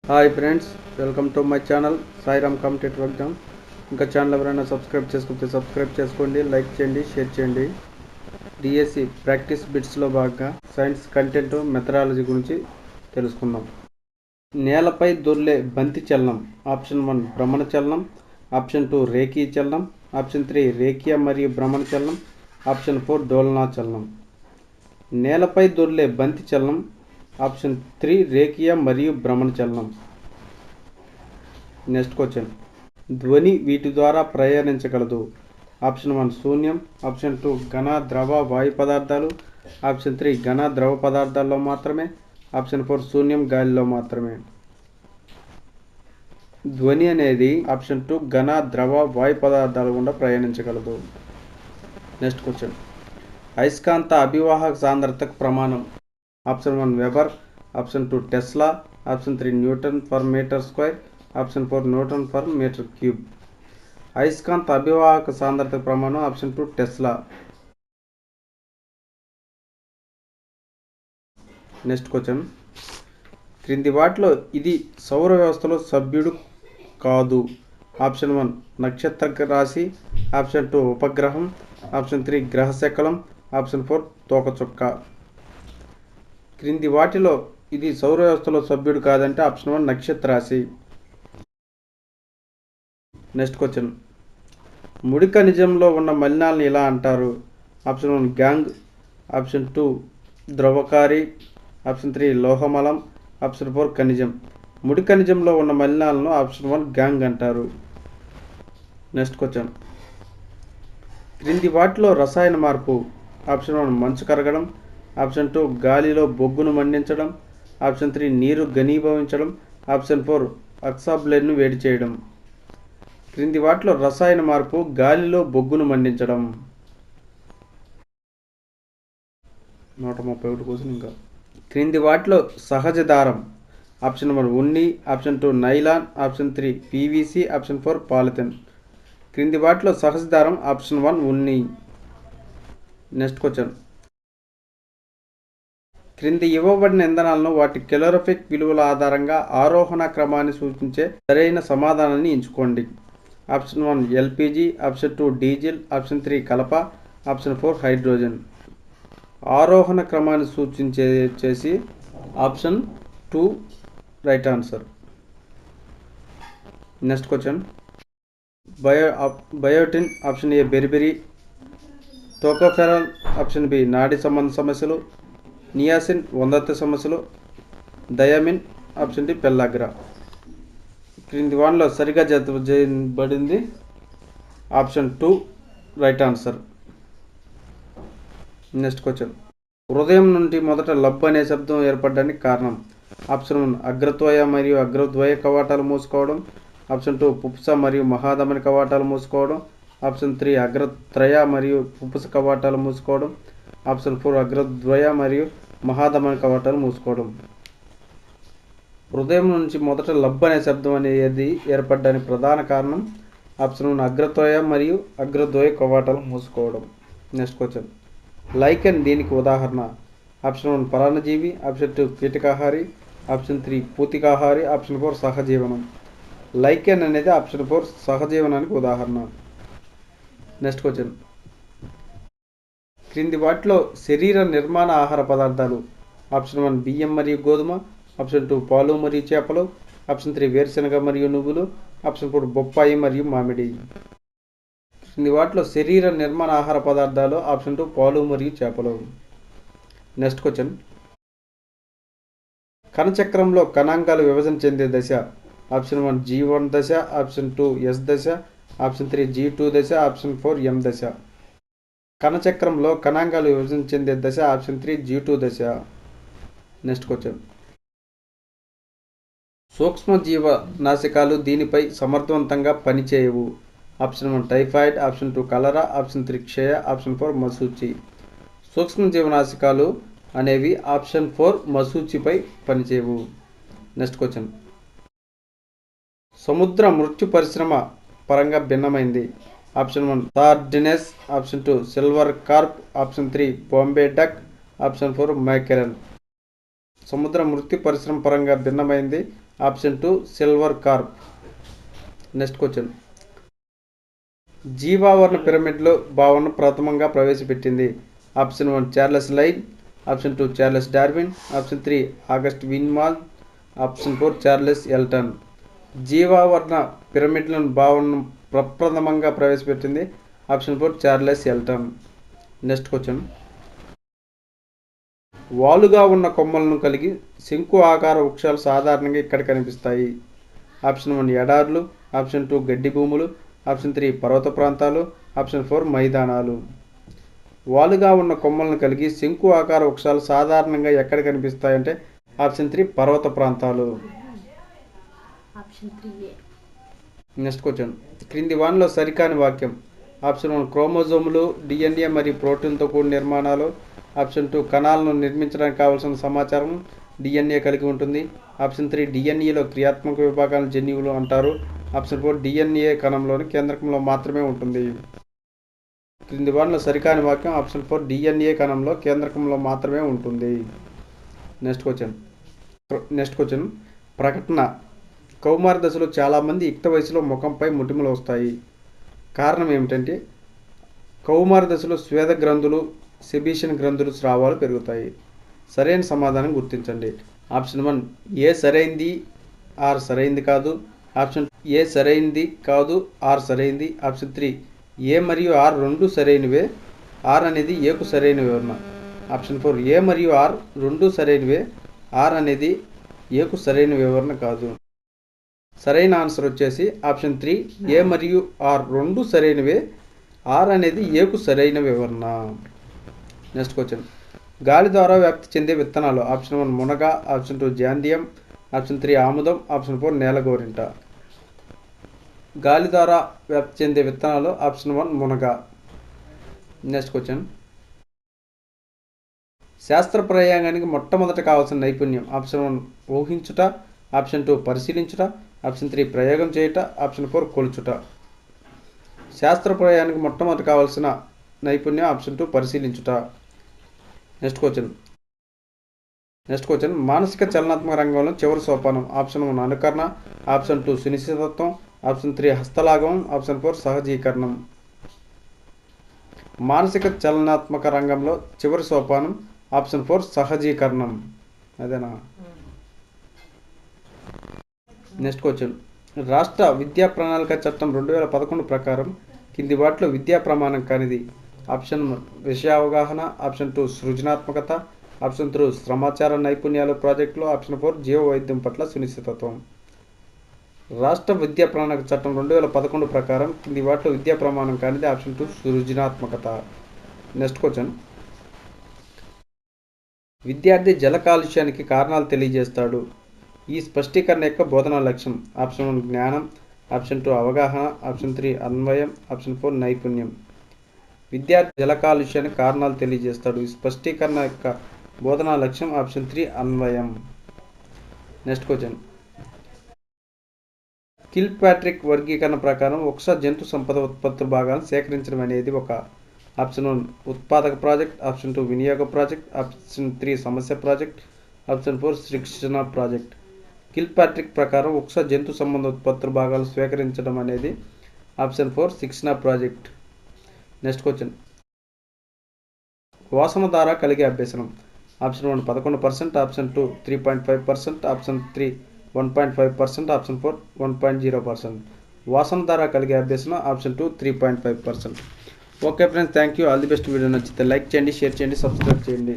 Hi friends, welcome to my channel Sairam competitive exam. ఇంకా channel ఎవరైనా subscribe చేసుకుంటే subscribe చేసుకోండి, లైక్ చేయండి, షేర్ చేయండి. డిఎస్సి ప్రాక్టీస్ బిట్స్లో భాగంగా సైన్స్ కంటెంట్ మెథడాలజీ గురించి తెలుసుకుందాం. నేలపై దొర్లే బంతి చలనం. ఆప్షన్ 1 భ్రమణ చలనం, ఆప్షన్ 2 రేఖీయ చలనం, ఆప్షన్ 3 రేఖీయ మరియు భ్రమణ చలనం, ఆప్షన్ 4 డోలనా చలనం. నేలపై దొర్లే బంతి చలనం. ఆప్షన్ 3 రేఖీయ మరియు భ్రమణ చలనం. Next question. ధ్వని వీటి ద్వారా ప్రయాణించగలదు. ఆప్షన్ 1 శూన్యం, ఆప్షన్ 2 ఘన ద్రవ వాయు పదార్థాలు, ఆప్షన్ 3 ఘన ద్రవ పదార్థాల్లో మాత్రమే, ఆప్షన్ 4 శూన్యం గాలిలో మాత్రమే. ధ్వని అనేది ఆప్షన్ 2 ఘన ద్రవ వాయు పదార్థాల గుండా ప్రయాణించగలదు. Next question. అయస్కాంత అభివాహక సాంద్రతకు ప్రమాణం. Option 1 weber, option 2 tesla, option 3 newton per metre square, option 4 newton per metre cube. అయస్కాంత అభివాహక సాంద్రత ప్రమాణం ఆప్షన్ 2 టెస్లా. Next question. క్రింది వాటిలో ఇది సౌర వ్యవస్థలో సభ్యుడు కాదు. ఆప్షన్ 1 నక్షత్ర రాశి, ఆప్షన్ 2 ఉపగ్రహం, ఆప్షన్ 3 గ్రహ శకలం, ఆప్షన్ 4 తోకచుక్క. క్రింది వాటిలో ఇది సౌర వ్యవస్థలో సభ్యుడు కాదంటే ఆప్షన్ 1 నక్షత్ర రాశి. Next question. ముడి ఖనిజంలో ఉన్న మలినాలను ఇలా అంటారు. ఆప్షన్ 1 గ్యాంగ్, ఆప్షన్ 2 ద్రవకారి, ఆప్షన్ 3 లోహమలం, ఆప్షన్ 4 ఖనిజం. ముడి ఖనిజంలో ఉన్న మలినాలను ఆప్షన్ 1 గ్యాంగ్ అంటారు. Next question. క్రింది వాటిలో రసాయన మార్పు. ఆప్షన్ 1 మంచు కరగడం, ఆప్షన్ 2 గాలిలో బొగ్గును మండించడం, ఆప్షన్ 3 నీరు ఘనీభవించడం, ఆప్షన్ 4 ఆక్సాబ్లేడ్ను వేడి చేయడం. క్రింది వాటిలో రసాయన మార్పు గాలిలో బొగ్గును మండించడం. 131 కోసం ఇంకా. క్రింది వాటిలో సహజ దారం. ఆప్షన్ 1 ఉన్ని, option 2 nylon, option 3 PVC, option 4 polythene. క్రింది వాటిలో సహజ దారం ఆప్షన్ 1 ఉన్ని. Next question. క్రింది ఇవ్వబడిన ఇంధనాలను వాటి కెలోరిఫిక్ విలువల ఆధారంగా ఆరోహణ క్రమాన్ని సూచించే సరైన సమాధానాన్ని ఎంచుకోండి. Option 1 LPG, option 2 diesel, option 3 కలప, ఆప్షన్ 4 హైడ్రోజన్. ఆరోహణ క్రమాన్ని సూచించేసి option 2 right answer. Next question. Biotin option A beriberi, tocopherol option B నాడీ సంబంధ సమస్యలు, నియాసిన్ వందత్వ సమస్యలు, థయామిన్ ఆప్షన్ డి పెల్లాగ్రా. క్రింది వాటిలో సరిగా జతపబడింది option 2 right answer. Next question. హృదయం నుండి మొదట లబ్ అనే శబ్దం ఏర్పడడానికి కారణం. ఆప్షన్ 1 అగ్రద్వయ మరియు అగ్రద్వయ కవాటాలు మూసుకోవడం, ఆప్షన్ 2 పుప్స మరియు మహాధమని కవాటాలు మూసుకోవడం, ఆప్షన్ 3 అగ్రత్రయ మరియు పుప్స కవాటాలు మూసుకోవడం, ఆప్షన్ 4 అగ్రద్వయ మరియు మహాధమని కవాటాలు మూసుకోవడం. హృదయం నుంచి మొదట లబ్ అనే శబ్దం అనేది ఏర్పడడానికి ప్రధాన కారణం ఆప్షన్ 1 అగ్రద్వయ మరియు అగ్రద్వయ కవాటాలు మూసుకోవడం. Next question. లైకెన్ దీనికి ఉదాహరణ. ఆప్షన్ 1 పరాన్నజీవి, ఆప్షన్ 2 కీటకాహారి, ఆప్షన్ 3 పూతికాహారి, ఆప్షన్ 4 సహజీవనం. లైకెన్ అనేది ఆప్షన్ 4 సహజీవనానికి ఉదాహరణ. Next question. క్రింది వాటిలో శరీర నిర్మాణ ఆహార పదార్థాలు. ఆప్షన్ 1 బియ్యం మరియు గోధుమ, ఆప్షన్ 2 పాలు మరియు చేపలు, ఆప్షన్ 3 వేరుశనగ మరియు నువ్వులు, ఆప్షన్ 4 బొప్పాయి మరియు మామిడి. క్రింది వాటిలో శరీర నిర్మాణ ఆహార పదార్థాలు ఆప్షన్ 2 పాలు మరియు చేపలు. Next question. కణచక్రంలో కణాంగాలు విభజన చెందే దశ. ఆప్షన్ 1 G1 దశ, ఆప్షన్ 2 S దశ, ఆప్షన్ 3 G2 దశ, ఆప్షన్ 4 M దశ. కణచక్రంలో కణాంగాలు విభజన చెందే దశ ఆప్షన్ 3 G2 దశ. Next question. సూక్ష్మజీవ నాశకాలు దీనిపై సమర్థవంతంగా పనిచేయవు. ఆప్షన్ 1 టైఫాయిడ్, ఆప్షన్ 2 కలరా, ఆప్షన్ 3 క్షయ, ఆప్షన్ 4 మసూచి. సూక్ష్మజీవనాశకాలు అనేవి ఆప్షన్ 4 మసూచిపై పనిచేయవు. Next question. సముద్ర మృత్యు పరిశ్రమ పరంగా భిన్నమైంది. Option 1 sardines, option 2 silver carp, option 3 Bombay duck, option 4 mackerel. సముద్ర మృత్యు పరిశ్రమ పరంగా భిన్నమైంది option 2 silver carp. Next question. జీవావరణ పిరమిడ్లో భావనను ప్రథమంగా ప్రవేశపెట్టింది. ఆప్షన్ 1 చార్లెస్ లైన్, option 2 Charles Darwin, option 3 August విన్మాల్, ఆప్షన్ 4 చార్లెస్ ఎల్టన్. జీవావరణ పిరమిడ్లను భావనను ప్రప్రథమంగా ప్రవేశపెట్టింది option 4 Charles Elton. Next question. వాలుగా ఉన్న కొమ్మలను కలిగి శంకు ఆకార వృక్షాలు సాధారణంగా ఇక్కడ కనిపిస్తాయి. ఆప్షన్ 1 ఎడార్లు, ఆప్షన్ 2 గడ్డి భూములు, ఆప్షన్ 3 పర్వత ప్రాంతాలు, ఆప్షన్ 4 మైదానాలు. వాలుగా ఉన్న కొమ్మలను కలిగి శంకు ఆకార వృక్షాలు సాధారణంగా ఎక్కడ కనిపిస్తాయంటే ఆప్షన్ 3 పర్వత ప్రాంతాలు. Next question. క్రింది వానిలో సరికాని వాక్యం. ఆప్షన్ 1 క్రోమోజోములు డిఎన్ఏ మరియు ప్రోటీన్తో కూడిన నిర్మాణాలు. ఆప్షన్ 2 కణాలను నిర్మించడానికి కావలసిన సమాచారం డిఎన్ఏ కలిగి ఉంటుంది. ఆప్షన్ 3 డిఎన్ఏలో క్రియాత్మక విభాగాలను జన్యువులు అంటారు. ఆప్షన్ 4 డిఎన్ఏ కణంలోని కేంద్రకంలో మాత్రమే ఉంటుంది. క్రింది వాటిలో సరికాని వాక్యం ఆప్షన్ 4 డిఎన్ఏ కణంలో కేంద్రకంలో మాత్రమే ఉంటుంది. Next question. ప్రకటన. కౌమార దశలో చాలామంది యుక్త వయసులో ముఖంపై మొటిమలు వస్తాయి. కారణం ఏమిటంటే కౌమార దశలో స్వేద గ్రంథులు, సెబీషియన్ గ్రంథులు స్రావాలు పెరుగుతాయి. సరైన సమాధానం గుర్తించండి. ఆప్షన్ 1 ఏ సరైంది, ఆర్ సరైంది కాదు. ఆప్షన్ ఏ సరైంది కాదు, ఆర్ సరైంది. ఆప్షన్ 3 ఏ మరియు ఆర్ రెండు సరైనవే, ఆర్ అనేది ఏకు సరైన వివరణ. ఆప్షన్ 4 ఏ మరియు ఆర్ రెండు సరైనవే, ఆర్ అనేది ఏకు సరైన వివరణ కాదు. సరైన ఆన్సర్ వచ్చేసి ఆప్షన్ 3 ఏ మరియు ఆర్ రెండు సరైనవే, ఆర్ అనేది ఏకు సరైన వివరణ. Next question. గాలి ద్వారా వ్యాప్తి చెందే విత్తనాలు. ఆప్షన్ 1 మునగ, ఆప్షన్ 2 జాండియం, ఆప్షన్ 3 ఆముదం, ఆప్షన్ 4 నేలగోరింట. గాలి ద్వారా వ్యాప్తి చెందే విత్తనాలు ఆప్షన్ 1 మునగ. Next question. శాస్త్ర ప్రయోగానికి మొట్టమొదట కావాల్సిన నైపుణ్యం. ఆప్షన్ 1 ఊహించుట, ఆప్షన్ 2 పరిశీలించుట, ఆప్షన్ 3 ప్రయోగం చేయుట, ఆప్షన్ 4 కొలుచుట. శాస్త్ర ప్రయోగానికి మొట్టమొదట కావాల్సిన నైపుణ్యం ఆప్షన్ 2 పరిశీలించుట. Next question. మానసిక చలనాత్మక రంగంలో చివరి సోపానం. ఆప్షన్ 1 అనుకరణ, ఆప్షన్ 2 సునిశ్చితత్వం, ఆప్షన్ 3 హస్తలాఘవం, ఆప్షన్ 4 సహజీకరణం. మానసిక చలనాత్మక రంగంలో చివరి సోపానం ఆప్షన్ 4 సహజీకరణం. అదేనా? Next question. రాష్ట్ర విద్యా ప్రణాళిక చట్టం 2011 ప్రకారం కింది వాటిలో విద్యా ప్రమాణం కానిది. ఆప్షన్ 1 విషయ అవగాహన, ఆప్షన్ 2 సృజనాత్మకత, ఆప్షన్ 3 సమాచార నైపుణ్యాలు ప్రాజెక్టులు, ఆప్షన్ 4 జీవ వైద్యం పట్ల సునిశ్చితత్వం. రాష్ట్ర విద్యా ప్రణాళిక చట్టం 2011 ప్రకారం కింది వాటిలో విద్యా ప్రమాణం కానిది ఆప్షన్ 2 సృజనాత్మకత. Next question. విద్యార్థి జల కాలుష్యానికి కారణాలు తెలియజేస్తాడు. ఈ స్పష్టీకరణ యొక్క బోధనా లక్ష్యం. ఆప్షన్ 1 జ్ఞానం, ఆప్షన్ 2 అవగాహన, ఆప్షన్ 3 అన్వయం, ఆప్షన్ 4 నైపుణ్యం. విద్యార్థి జల కాలుష్యానికి కారణాలు తెలియజేస్తాడు. ఈ స్పష్టీకరణ యొక్క బోధనా లక్ష్యం ఆప్షన్ 3 అన్వయం. Next question. కిల్పాట్రిక్ వర్గీకరణ ప్రకారం ఒకసారి జంతు సంపద ఉత్పత్తుల భాగాలను సేకరించడం అనేది ఒక. ఆప్షన్ 1 ఉత్పాదక ప్రాజెక్ట్, ఆప్షన్ 2 వినియోగ ప్రాజెక్ట్, ఆప్షన్ 3 సమస్య ప్రాజెక్ట్, ఆప్షన్ 4 శిక్షణ ప్రాజెక్ట్. కిల్పాట్రిక్ ప్రకారం ఒకసారి జంతు సంబంధ ఉత్పత్తుల భాగాలు స్వీకరించడం అనేది ఆప్షన్ 4 శిక్షణ ప్రాజెక్ట్. Next question. వాసన ద్వారా కలిగే అభ్యసనం. Option 1 11%, option 2 3.5%, option 3 1.5%, option 4 1.0%. వాసన ద్వారా కలిగే అభ్యసనం option 2 3.5%. Okay friends, thank you. All the best. Video నచ్చితే లైక్ చేయండి, షేర్ చేయండి, సబ్స్క్రైబ్ చేయండి.